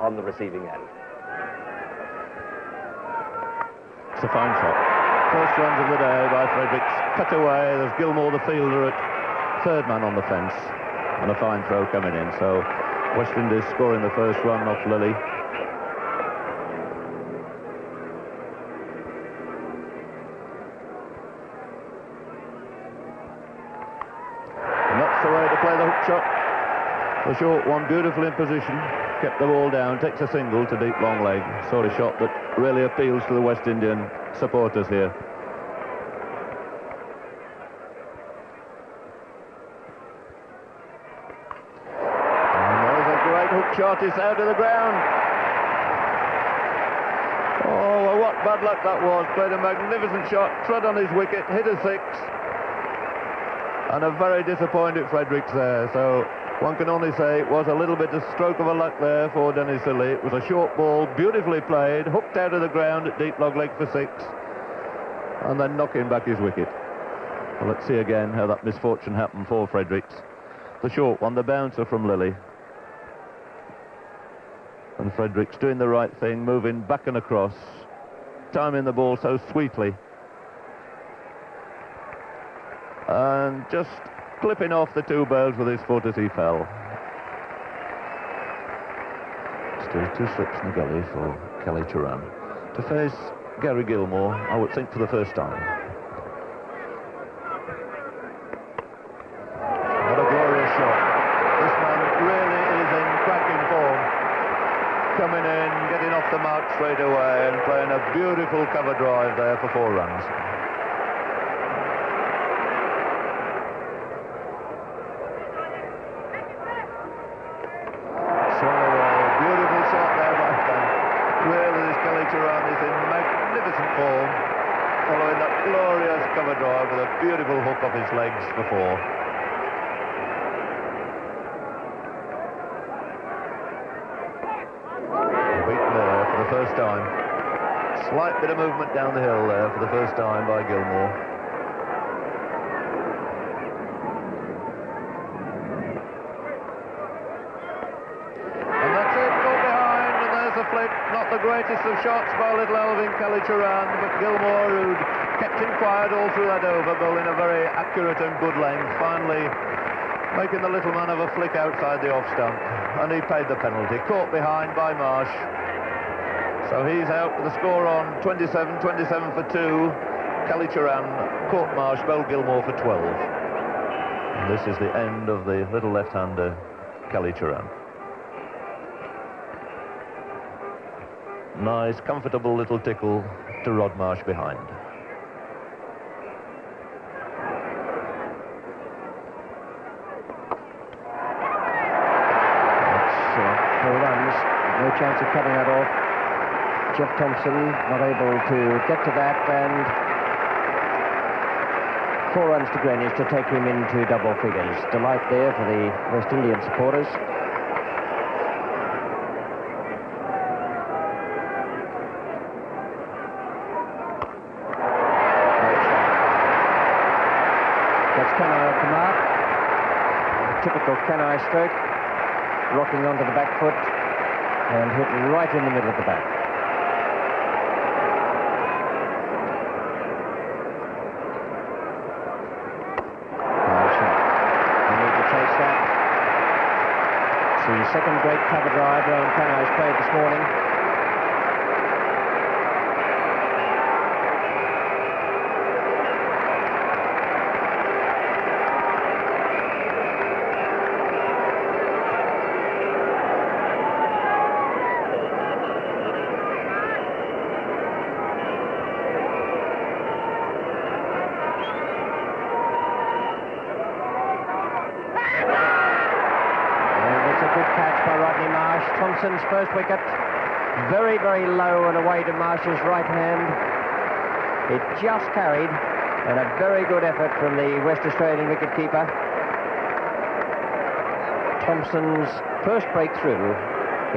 on the receiving end. It's a fine shot. First runs of the day by Fredericks. Cut away. There's Gilmore, the fielder, at third man on the fence. And a fine throw coming in. So West Indies scoring the first run off Lilly. And that's the way to play the hook shot. The short one, beautifully in position. Kept the ball down, takes a single to deep long leg. Sort of shot that really appeals to the West Indian supporters here. And there's a great hook shot. It's out of the ground. Oh, well, what bad luck that was. Played a magnificent shot, trod on his wicket, hit a six. And a very disappointed Fredericks there. So one can only say it was a little bit of stroke of a luck there for Dennis Lilly. It was a short ball, beautifully played, hooked out of the ground at deep long leg for six, and then knocking back his wicket. Well, let's see again how that misfortune happened for Fredericks. The short one, the bouncer from Lilly. And Fredericks doing the right thing, moving back and across, timing the ball so sweetly. And just clipping off the two bails with his foot as he fell. Still two slips in the gully for Kelly Turan to face Gary Gilmore, I would think, for the first time. What a glorious shot. This man really is in cracking form. Coming in, getting off the mark straight away and playing a beautiful cover drive there for 4 runs. Following that glorious cover drive with a beautiful hook off his legs before. Beaten there for the first time. Slight bit of movement down the hill there for the first time by Gilmore. And that's it, caught behind, and there's a flick. Not the greatest of shots by little Alvin Kelly Turan, but Gilmore, who'd kept him quiet all through that over, bowling a very accurate and good length, finally making the little man have a flick outside the off stump, and he paid the penalty. Caught behind by Marsh. So he's out with the score on 27 for 2. Kelly Turan caught Marsh, bowled Gilmore for 12. And this is the end of the little left-hander, Kelly Turan. Nice, comfortable little tickle to Rod Marsh behind. That's 4 runs. No chance of cutting that off. Jeff Thompson not able to get to that, and 4 runs to Greenwich to take him into double figures. Delight there for the West Indian supporters. Typical Kenai stroke, rocking onto the back foot and hit right in the middle of the bat. Nice shot. We need to chase that. It's the second great cover drive Rowan Kenai's played this morning. Thompson's first wicket, very, very low and away to Marsh's right hand. It just carried, and a very good effort from the West Australian wicketkeeper. Thompson's first breakthrough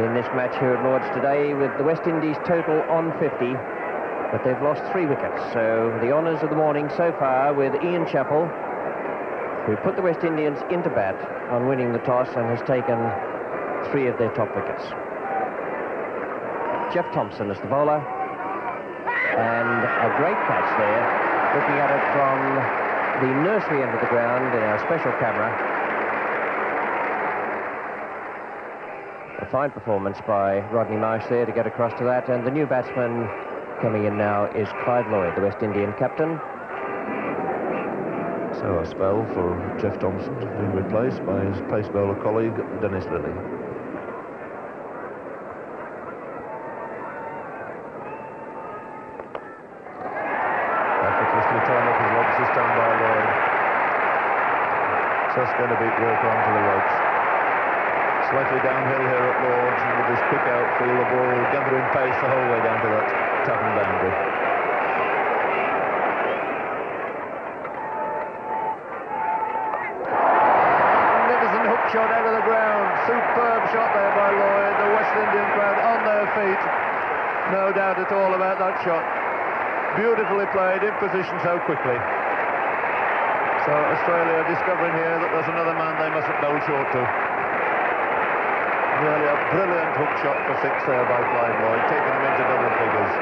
in this match here at Lord's today, with the West Indies total on 50, but they've lost 3 wickets. So the honours of the morning so far with Ian Chappell, who put the West Indians into bat on winning the toss and has taken 3 of their top wickets. Jeff Thompson as the bowler. And a great catch there, looking at it from the nursery end of the ground in our special camera. A fine performance by Rodney Marsh there to get across to that, and the new batsman coming in now is Clive Lloyd, the West Indian captain. So a spell for Jeff Thompson, being replaced by his pace bowler colleague Dennis Lilly. Effortlessly turned up his legs this time by Lloyd. Just going to beat Walker onto the ropes. Slightly downhill here at Lord's, and with this quick outfield, the ball gathering pace the whole way down to that tap and boundary. Magnificent hook shot out of the ground. Superb shot there by Lloyd. The West Indian crowd on their feet. No doubt at all about that shot. Beautifully played, in position so quickly. So Australia discovering here that there's another man they mustn't bowl short to. Really a brilliant hook shot for six there by Clive Lloyd, taking him into double figures.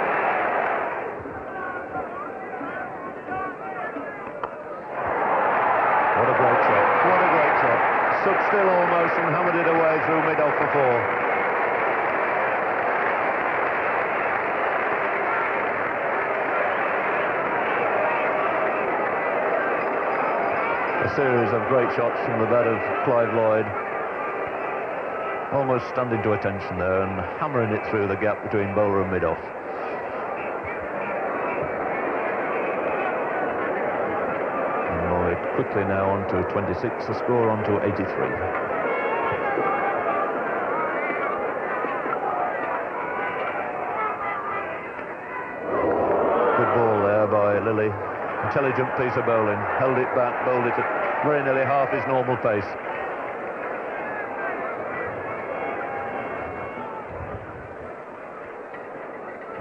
What a great shot, what a great shot. Stood still almost and hammered it away through mid-off for four. A series of great shots from the bat of Clive Lloyd. Almost standing to attention there and hammering it through the gap between bowler and mid-off. And Lloyd quickly now on to 26, the score on to 83. Good ball there by Lilly. Intelligent piece of bowling. Held it back, bowled it at very nearly half his normal pace.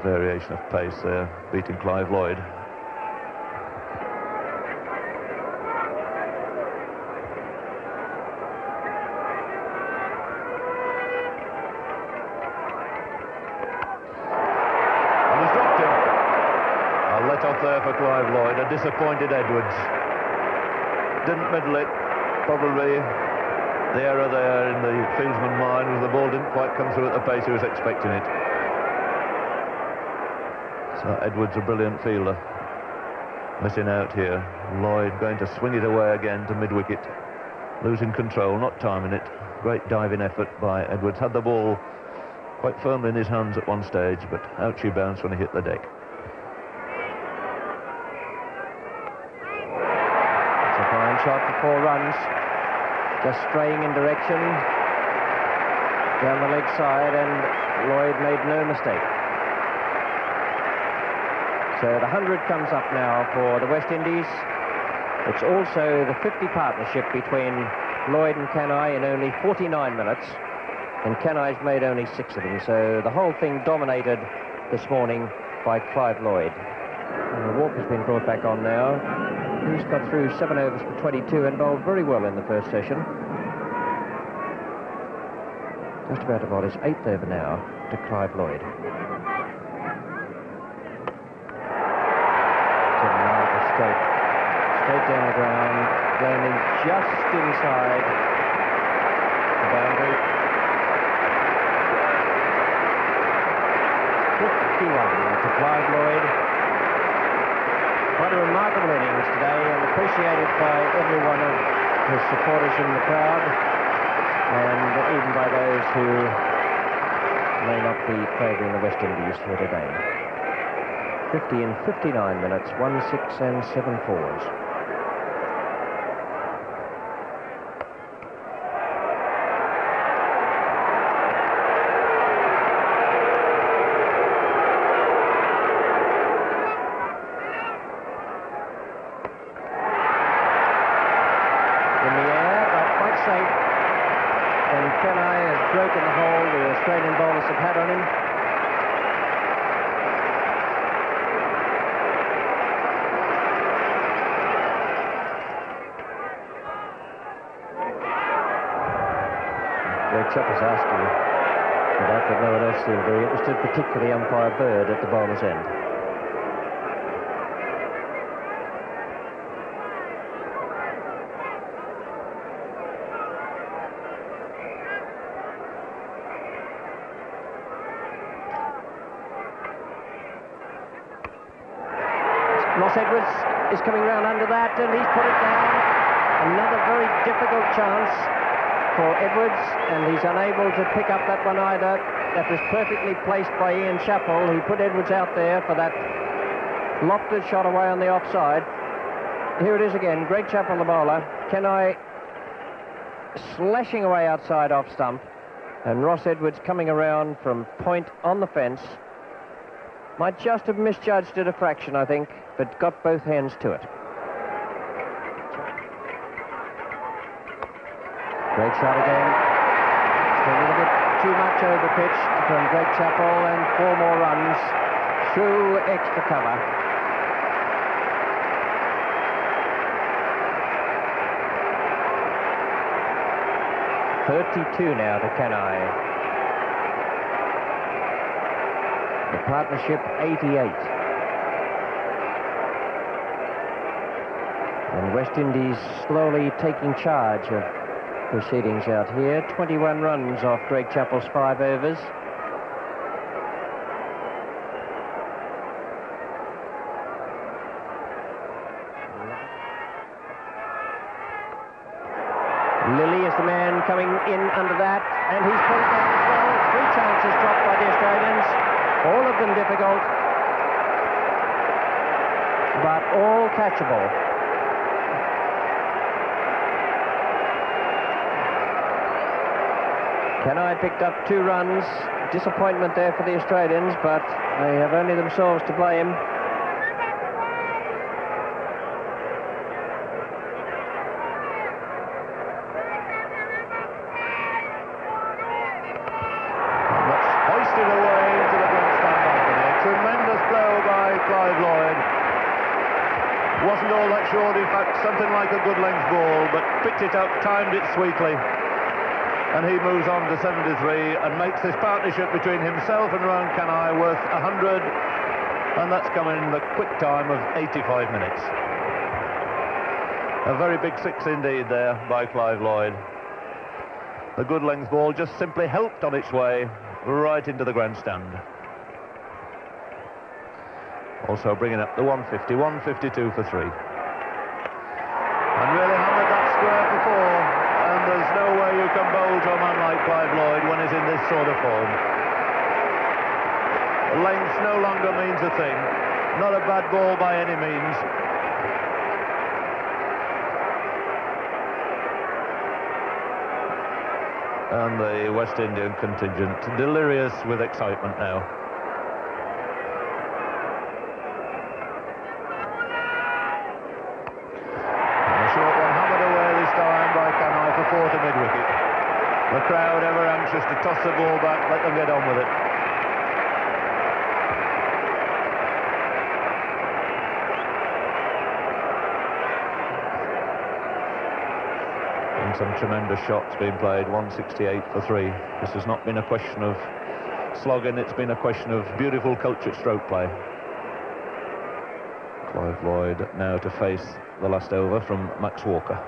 Variation of pace there, beating Clive Lloyd. And he's dropped him. A let off there for Clive Lloyd. A disappointed Edwards. Didn't middle it. Probably the error there in the fieldsman's mind was the ball didn't quite come through at the pace he was expecting it. So Edwards, a brilliant fielder, missing out here. Lloyd going to swing it away again to mid-wicket, losing control, not timing it. Great diving effort by Edwards. Had the ball quite firmly in his hands at one stage, but out she bounced when he hit the deck. It's a fine shot for 4 runs. Just straying in direction down the leg side, and Lloyd made no mistake. So the 100 comes up now for the West Indies. It's also the 50 partnership between Lloyd and Kenai in only 49 minutes. And Kenai's made only 6 of them. So the whole thing dominated this morning by Clive Lloyd. And Walker's been brought back on now. He's got through 7 overs for 22 and bowled very well in the first session. Just about to bowl his 8th over now to Clive Lloyd. Straight down the ground, landing just inside the boundary. 51 to Clive Lloyd. Quite a remarkable innings today, and appreciated by every one of his supporters in the crowd, and even by those who may not be favouring the West Indies here today. 50 in 59 minutes, 1 6 and 7 fours. In the air, but quite safe. And Kenai has broken the hold the Australian bowlers have had on him. Chopper's asking for that, but no one else seemed very interested, particularly umpire Bird at the bowler's end. Ross Edwards is coming round under that, and he's put it down. Another very difficult chance for Edwards, and he's unable to pick up that one either. That was perfectly placed by Ian Chappell, who put Edwards out there for that lofted shot away on the offside. Here it is again, Greg Chappell, the bowler. Kenai slashing away outside off stump, and Ross Edwards coming around from point on the fence. Might just have misjudged it a fraction, I think, but got both hands to it. Great shot again. Still a little bit too much over pitch from Greg Chappell, and 4 more runs through extra cover. .32 now to Kenai. The partnership 88. And West Indies slowly taking charge of proceedings out here. 21 runs off Greg Chappell's 5 overs. Lilly is the man coming in under that, and he's put it down as well. 3 chances dropped by the Australians. All of them difficult, but all catchable. Kenai picked up 2 runs. Disappointment there for the Australians, but they have only themselves to blame. Wasn't all that short, in fact, something like a good length ball, but picked it up, timed it sweetly, and he moves on to 73 and makes this partnership between himself and Rohan Kenai worth 100, and that's coming in the quick time of 85 minutes. A very big 6 indeed there by Clive Lloyd. The good length ball just simply helped on its way right into the grandstand. Also bringing up the 150, 152 for 3. And really hammered that square for 4. And there's no way you can bowl to a man like Clive Lloyd when he's in this sort of form. Length no longer means a thing. Not a bad ball by any means. And the West Indian contingent delirious with excitement now. To mid-wicket. The crowd ever anxious to toss the ball back, let them get on with it. And some tremendous shots being played, 168 for 3. This has not been a question of slogging, it's been a question of beautiful cultured stroke play. Clive Lloyd now to face the last over from Max Walker.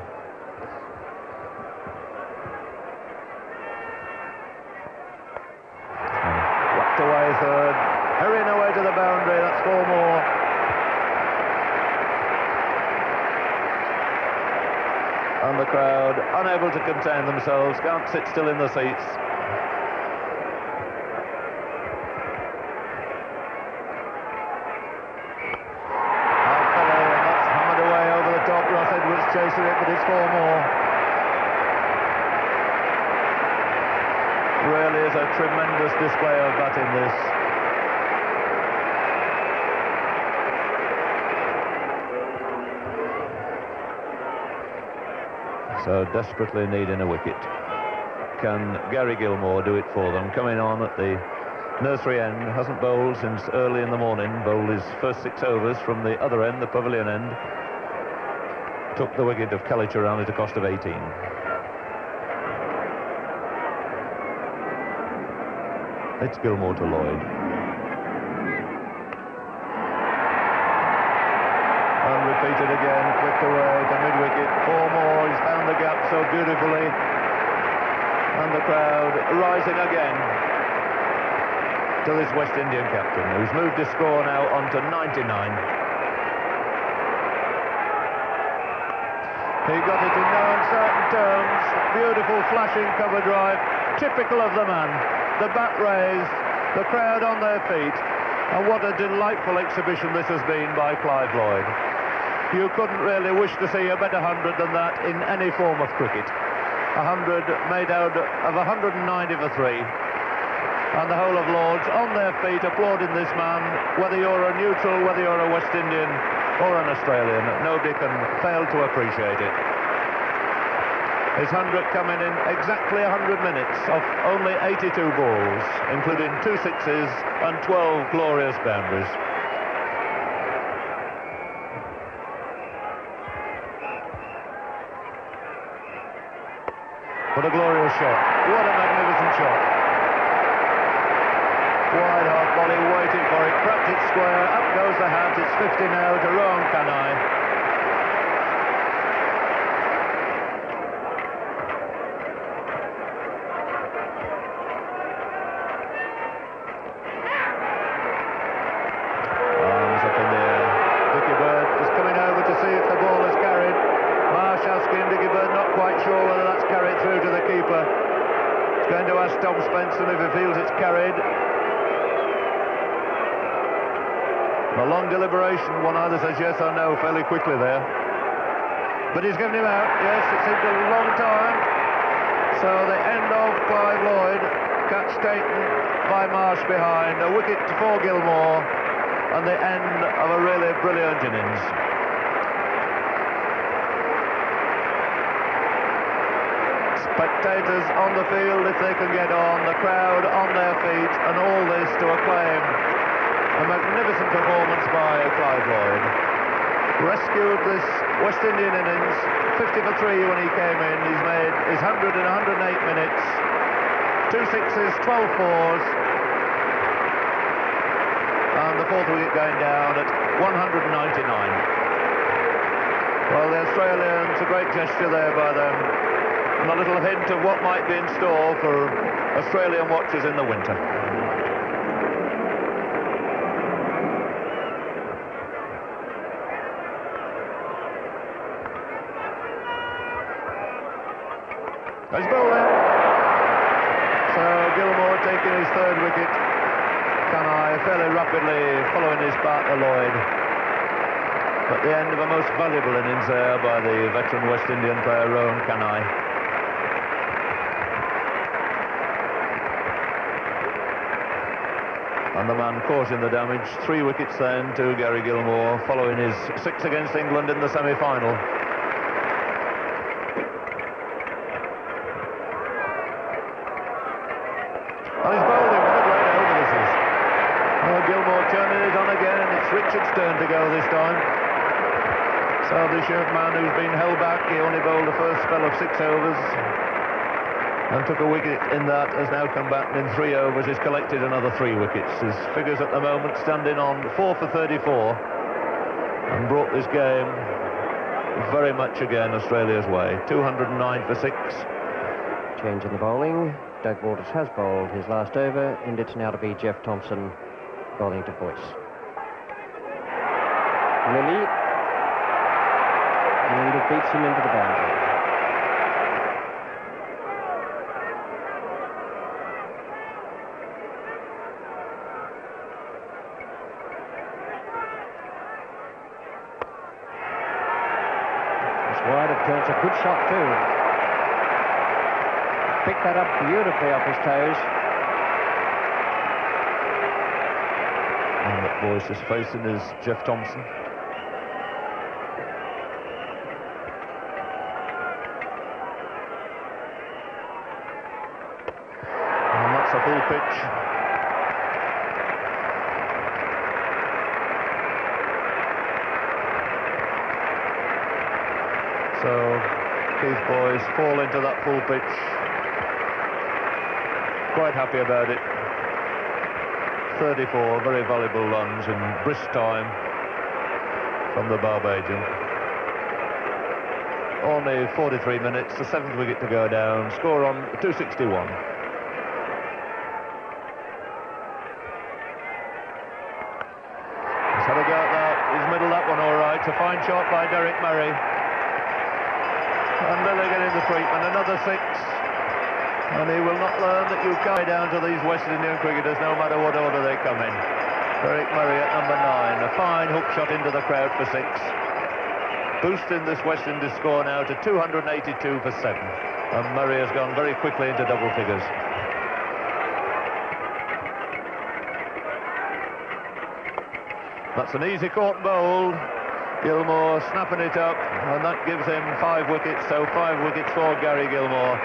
Away third, hurrying away to the boundary, that's 4 more. And the crowd, unable to contain themselves, can't sit still in the seats. And that's hammered away over the top. Ross Edwards chasing it, but it's 4 more. Really is a tremendous display of batting, this. So desperately needing a wicket. Can Gary Gilmore do it for them? Coming on at the nursery end, hasn't bowled since early in the morning. Bowled his first 6 overs from the other end, the pavilion end. Took the wicket of Kallicharran at a cost of 18. It's Gilmore to Lloyd. And repeated again, flicked away to mid-wicket. 4 more, he's found the gap so beautifully. And the crowd rising again to this West Indian captain, who's moved his score now onto 99. He got it in no uncertain terms. Beautiful flashing cover drive, typical of the man. The bat raised, the crowd on their feet, and what a delightful exhibition this has been by Clive Lloyd. You couldn't really wish to see a better 100 than that in any form of cricket. 100 made out of 190 for 3. And the whole of Lords on their feet applauding this man, whether you're a neutral, whether you're a West Indian or an Australian. Nobody can fail to appreciate it. His 100 coming in exactly 100 minutes off only 82 balls, including 2 sixes and 12 glorious boundaries. What a glorious shot. What a magnificent shot. Wide half volley, waiting for it, cracked it square, up goes the hat, it's 50 now to Rohan Kanai. Arms up in the air. Dickie Bird is coming over to see if the ball is carried. Marsh asking Dickie Bird, not quite sure whether that's carried through to the keeper. He's going to ask Tom Spencer if he feels it's carried. A long deliberation, one either says yes or no fairly quickly there. But he's given him out, yes, it seemed a long time. So the end of Clive Lloyd, catch taken by Marsh behind, a wicket for Gilmore, and the end of a really brilliant innings. Spectators on the field if they can get on, the crowd on their feet, and all this to acclaim a magnificent performance by Clive Lloyd. Rescued this West Indian innings, 50 for 3 when he came in. He's made his 100 in 108 minutes, 2 sixes, 12 fours, and the 4th wicket going down at 199. Well, the Australians, a great gesture there by them, and a little hint of what might be in store for Australian watchers in the winter. He's bowling. So Gilmore taking his 3rd wicket. Kanai fairly rapidly following his partner Lloyd. At the end of a most valuable innings there by the veteran West Indian player Rohan Kanai. And the man causing the damage. 3 wickets then to Gary Gilmore, following his 6 against England in the semi-final. And he's bowled him. What a great over this is. Oh, Gilmore turning it on again. It's Richard's turn to go this time. So the man who's been held back, he only bowled the first spell of 6 overs and took a wicket in that, has now come back and in 3 overs he's collected another 3 wickets. His figures at the moment standing on 4 for 34 and brought this game very much again Australia's way. 209 for 6. Change in the bowling. Doug Waters has bowled his last over, and it's now to be Jeff Thompson bowling to Boyce. Lilly, and it beats him into the boundary. It's wide of Jones, a good shot too. Picked that up beautifully off his toes. And that Boyce is facing is Jeff Thompson. And that's a full pitch. So Keith Boyce fall into that full pitch. Quite happy about it. 34 very valuable runs in brisk time from the Barbadian. Only 43 minutes, the 7th wicket to go down, score on 261. Let's have a go at that. He's middled that one all right. A fine shot by Derek Murray. And Lily getting the treatment, another 6. And he will not learn that you carry down to these West Indian cricketers no matter what order they come in. Derek Murray at number 9, a fine hook shot into the crowd for 6. Boosting this West Indies score now to 282 for 7. And Murray has gone very quickly into double figures. That's an easy caught and bowled. Gilmore snapping it up, and that gives him 5 wickets, so 5 wickets for Gary Gilmore,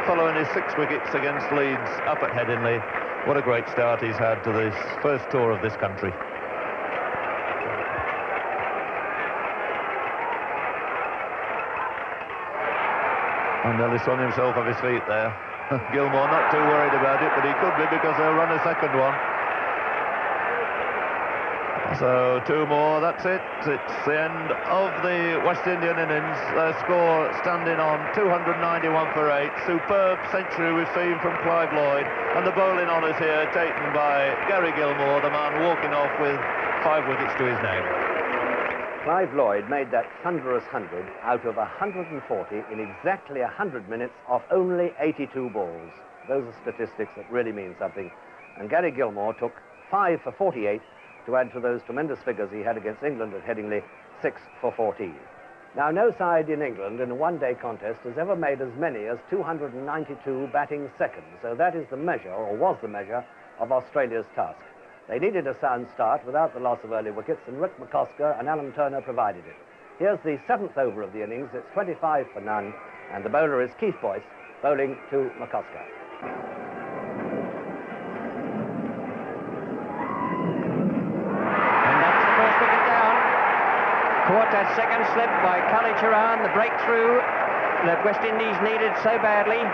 following his 6 wickets against Leeds up at Headingley. What a great start he's had to this first tour of this country. And nearly swung himself off his feet there. Gilmore not too worried about it, but he could be, because they'll run a second one. So 2 more, that's it. It's the end of the West Indian innings. Their score standing on 291 for 8. Superb century we've seen from Clive Lloyd. And the bowling honours here taken by Gary Gilmore, the man walking off with 5 wickets to his name. Clive Lloyd made that thunderous 100 out of 140 in exactly 100 minutes off only 82 balls. Those are statistics that really mean something. And Gary Gilmore took 5 for 48 to add to those tremendous figures he had against England at Headingley, 6 for 14. Now, no side in England in a one-day contest has ever made as many as 292 batting seconds. So that is the measure, or was the measure, of Australia's task. They needed a sound start without the loss of early wickets, and Rick McCosker and Alan Turner provided it. Here's the 7th over of the innings. It's 25 for none, and the bowler is Keith Boyce, bowling to McCosker. And that's the first wicket down. Caught that second slip by Kali Charan, the breakthrough that West Indies needed so badly.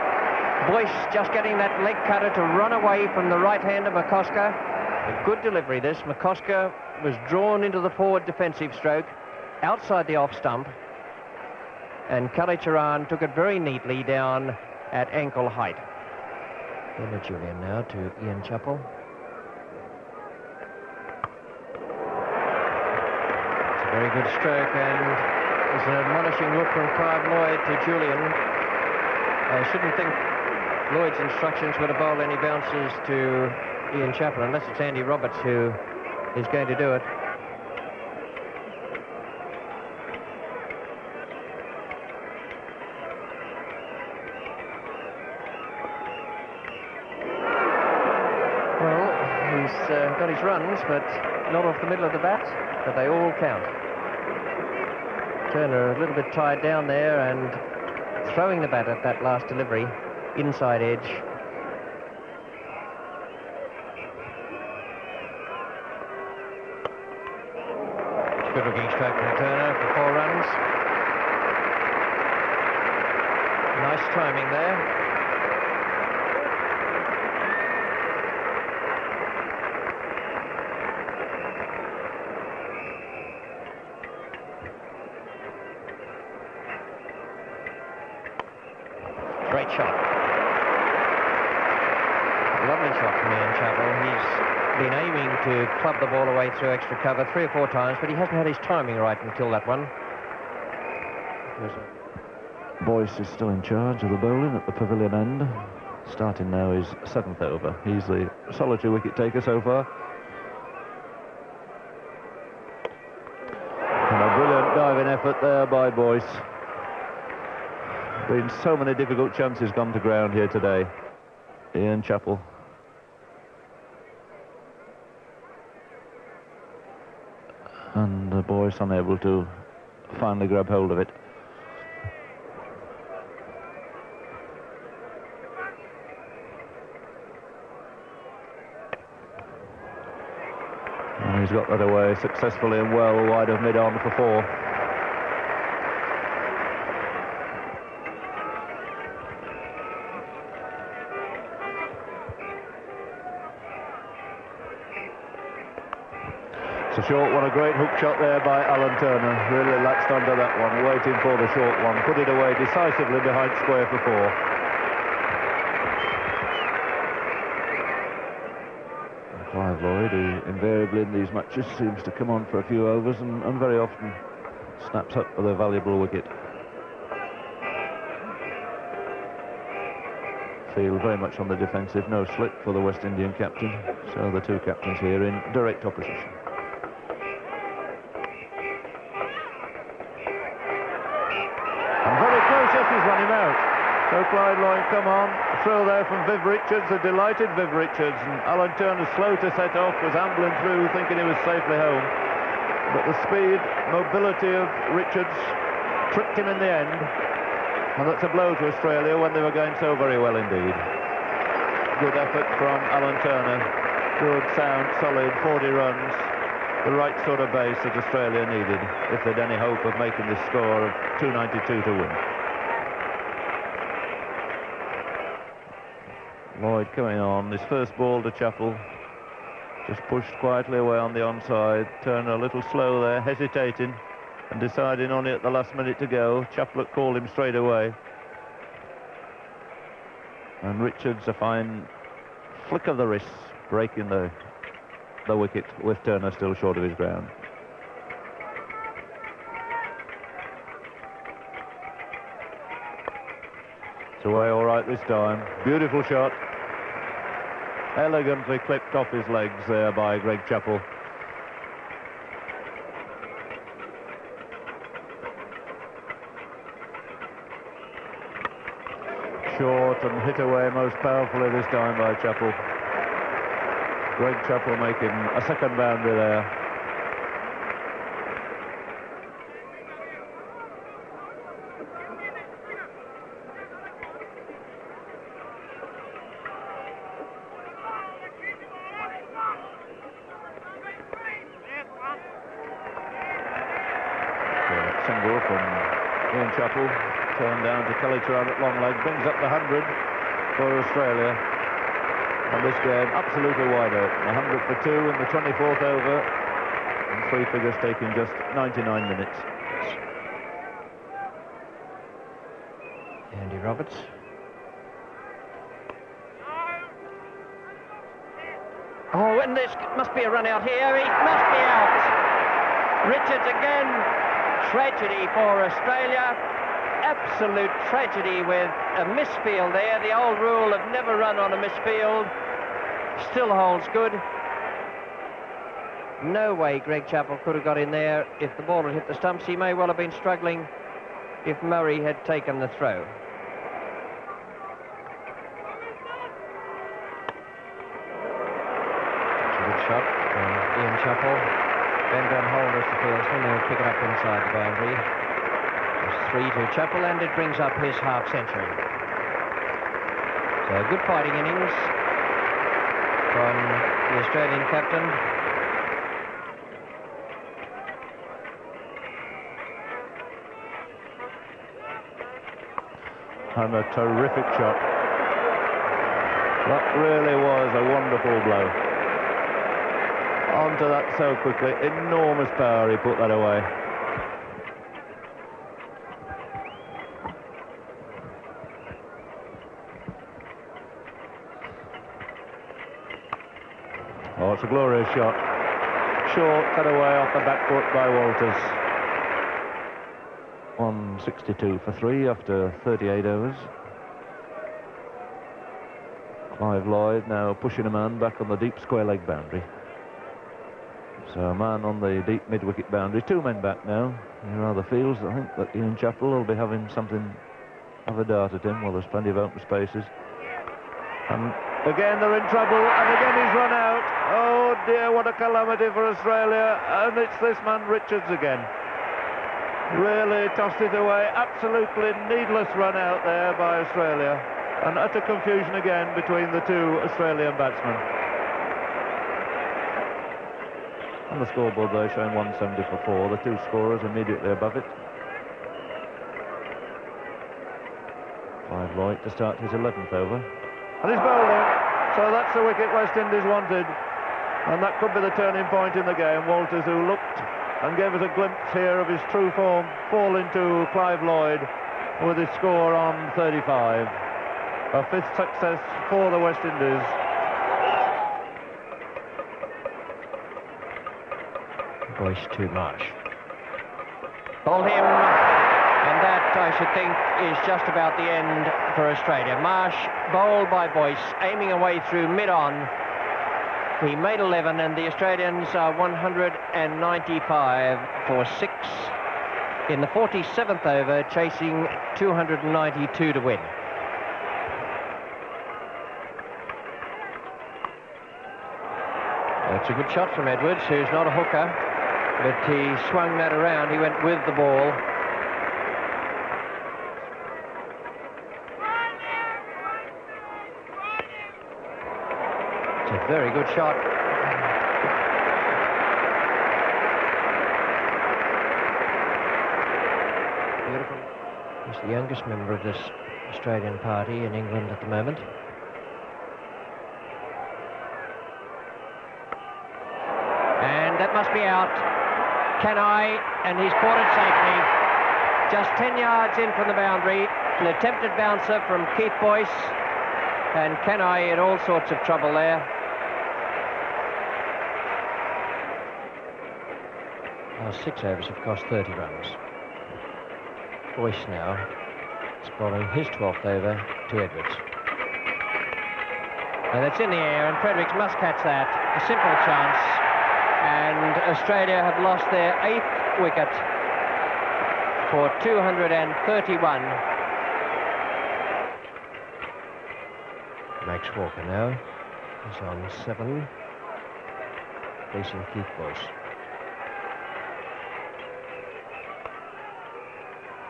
Boyce just getting that leg cutter to run away from the right hand of McCosker. A good delivery this. McCosker was drawn into the forward defensive stroke outside the off stump, and Kali Charan took it very neatly down at ankle height. Over Julian now to Ian Chappell. It's a very good stroke, and there's an admonishing look from Clive Lloyd to Julian. I shouldn't think Lloyd's instructions were to bowl any bounces to Ian Chappell, unless it's Andy Roberts who is going to do it. Well, he's got his runs, but not off the middle of the bat, but they all count. Turner a little bit tied down there and throwing the bat at that last delivery, inside edge. Good looking stroke from Turner for 4 runs. Nice timing there. Great shot. Lovely shot from Ian Chappell. He's been aiming to club the ball away through extra cover 3 or 4 times, but he hasn't had his timing right until that one. Boyce is still in charge of the bowling at the pavilion end. Starting now his 7th over. He's the solitary wicket taker so far. And a brilliant diving effort there by Boyce. Been so many difficult chances come to ground here today. Ian Chappell. And Boyce unable to finally grab hold of it. And he's got that away successfully and well wide of mid-on for 4. It's a short one, a great hook shot there by Alan Turner. Really latched onto that one, waiting for the short one. Put it away decisively behind square for 4. Clive Lloyd, who invariably in these matches seems to come on for a few overs and very often snaps up with a valuable wicket. Field very much on the defensive, no slip for the West Indian captain. So the two captains here in direct opposition. And very close, yes, he's run him out. So Clive Lloyd come on, a throw there from Viv Richards, a delighted Viv Richards, and Alan Turner slow to set off, was ambling through thinking he was safely home. But the speed, mobility of Richards tricked him in the end, and that's a blow to Australia when they were going so very well indeed. Good effort from Alan Turner, good, sound, solid, 40 runs, the right sort of base that Australia needed if they'd any hope of making this score of 292 to win. Lloyd coming on, his first ball to Chappell, just pushed quietly away on the onside. Turner a little slow there, hesitating and deciding on it at the last minute to go. Chappell called him straight away. And Richards, a fine flick of the wrist, breaking the wicket with Turner still short of his ground. It's away all right this time. Beautiful shot. Elegantly clipped off his legs there by Greg Chappell. Short and hit away most powerfully this time by Chappell. Greg Chappell making a second boundary there. Single from Ian Chappell, turned down to Kelly Turan at long leg, brings up the 100 for Australia. And this game absolutely wide open. 100 for 2 in the 24th over, and 3 figures taking just 99 minutes. Andy Roberts. Oh, and this must be a run out here. He must be out. Richards again. Tragedy for Australia. Absolute tragedy with a misfield there. The old rule of never run on a misfield still holds good. No way Greg Chappell could have got in there if the ball had hit the stumps. He may well have been struggling if Murray had taken the throw. It's a good shot from Ian Chappell. Ben Van Holders the fieldsman, they'll pick it up inside the boundary. It's 3 to Chappell, and it brings up his half-century. So good fighting innings from the Australian captain. And a terrific shot. That really was a wonderful blow. Onto that so quickly, enormous power, he put that away. Oh, it's a glorious shot. Short, cut away off the back foot by Walters. 162 for 3 after 38 overs. Clive Lloyd now pushing a man back on the deep square leg boundary. So a man on the deep mid-wicket boundary, 2 men back now. He rather feels, I think, that Ian Chappell will be having something of a dart at him. Well, there's plenty of open spaces. And again they're in trouble, and again he's run out. Oh dear, what a calamity for Australia. And it's this man Richards again. Really tossed it away. Absolutely needless run out there by Australia. And utter confusion again between the two Australian batsmen. On the scoreboard though, showing 170 for 4, the 2 scorers immediately above it. Clive Lloyd to start his 11th over. And he's bowled in, so that's the wicket West Indies wanted. And that could be the turning point in the game. Walters, who looked and gave us a glimpse here of his true form, fall into Clive Lloyd with his score on 35. A fifth success for the West Indies. Boyce to Marsh. Ball him, and that, I should think, is just about the end for Australia. Marsh, bowled by Boyce, aiming away through mid-on. He made 11, and the Australians are 195 for 6 in the 47th over, chasing 292 to win. That's a good shot from Edwards, who's not a hooker, but he swung that around. He went with the ball. It's a very good shot. Beautiful. He's the youngest member of this Australian party in England at the moment. And that must be out. Kenai, and he's caught it safely. Just 10 yards in from the boundary. An attempted bouncer from Keith Boyce. And Kenai in all sorts of trouble there. Our 6 overs have cost 30 runs. Boyce now is bowling his 12th over to Edwards. And that's in the air, and Fredericks must catch that. A simple chance. And Australia have lost their 8th wicket for 231. Max Walker now is on 7, facing Keith Boyce.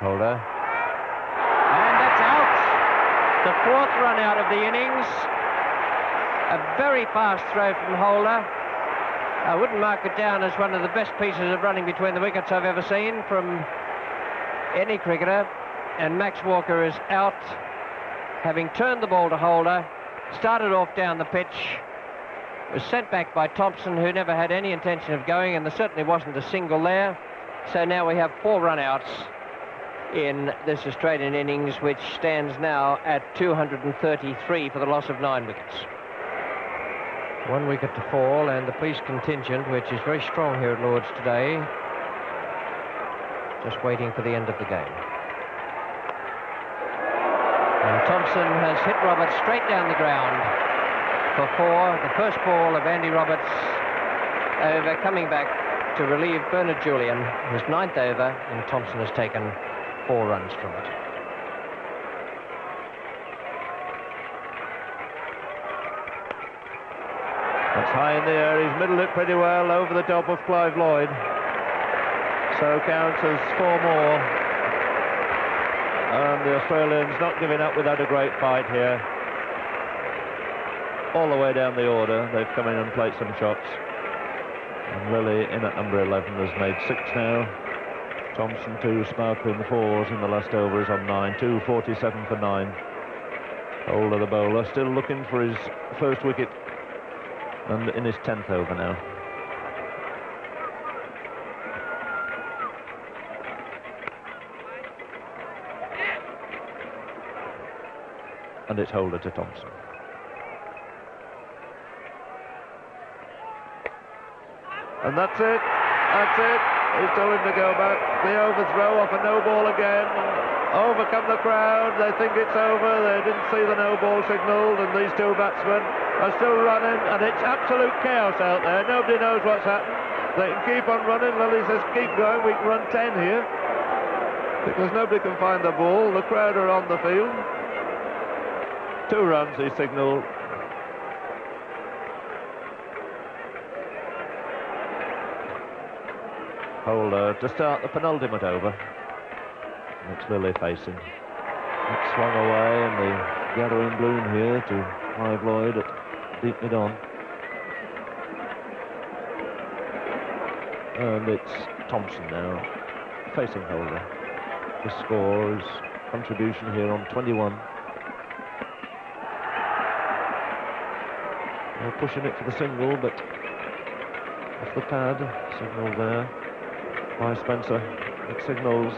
Holder. And that's out. The 4th run out of the innings. A very fast throw from Holder. I wouldn't mark it down as one of the best pieces of running between the wickets I've ever seen from any cricketer. And Max Walker is out, having turned the ball to Holder, started off down the pitch, was sent back by Thompson, who never had any intention of going, and there certainly wasn't a single there. So now we have 4 run-outs in this Australian innings, which stands now at 233 for the loss of 9 wickets. 1 wicket to fall, and the police contingent, which is very strong here at Lord's today, just waiting for the end of the game. And Thompson has hit Roberts straight down the ground for 4. The first ball of Andy Roberts over, coming back to relieve Bernard Julian, his 9th over, and Thompson has taken 4 runs from it. That's high in the air. He's middled it pretty well over the top of Clive Lloyd. So counts as 4 more. And the Australians not giving up without a great fight here. All the way down the order, they've come in and played some shots. And Lilly, in at number 11, has made 6 now. Thompson, 2 sparkling 4s in the last over, is on 9. 247 for 9. Holder, the bowler, still looking for his first wicket, and in his 10th over now. And it's Holder to Thompson. And that's it. That's it. He's told him to go back. The overthrow off a no ball again. Overcome the crowd. They think it's over. They didn't see the no ball signalled, and these 2 batsmen are still running, and it's absolute chaos out there. Nobody knows what's happened. They can keep on running. Lilly says, keep going. We can run 10 here. Because nobody can find the ball. The crowd are on the field. 2 runs he signalled. Holder to start the penultimate over. It's Lilly facing. It's swung away, and the gathering bloom here to Clive Lloyd at deep mid-on. And it's Thompson now facing Holder. The score is contribution here on 21. They're pushing it for the single, but Off the pad, signal there by Spencer. It signals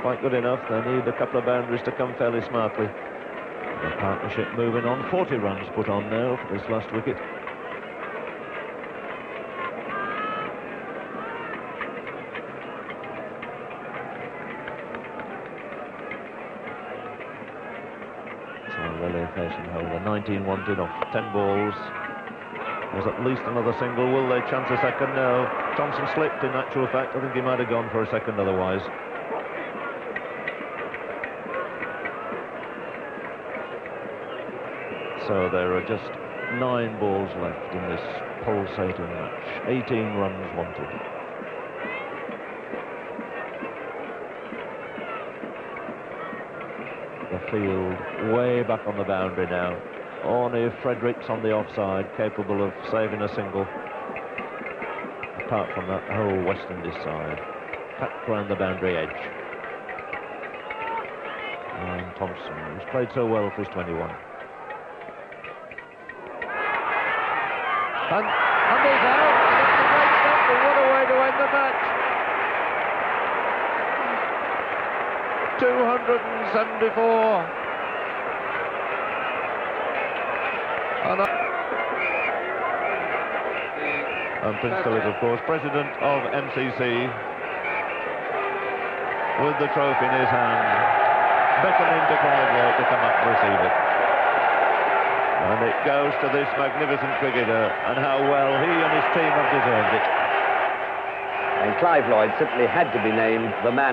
quite good enough. They need a couple of boundaries to come fairly smartly. The partnership moving on. 40 runs put on now for this last wicket. So really facing Holder. 19 wanted off 10 balls. There's at least another single. Will they chance a second? No. Thompson slipped, in actual fact. I think he might have gone for a second otherwise. So there are just 9 balls left in this pulsating match. 18 runs wanted. The field way back on the boundary now. Only Fredericks on the offside, capable of saving a single. Apart from that whole West Indies side, packed around the boundary edge. And Thompson, who's played so well for his 21. And he's out. It's a great number. What a way to end the match. 274. And Prince Philip, of course, president of MCC, with the trophy in his hand, beckoning to Clive Lloyd to come up and receive it. And it goes to this magnificent cricketer, and how well he and his team have deserved it. And Clive Lloyd simply had to be named the man.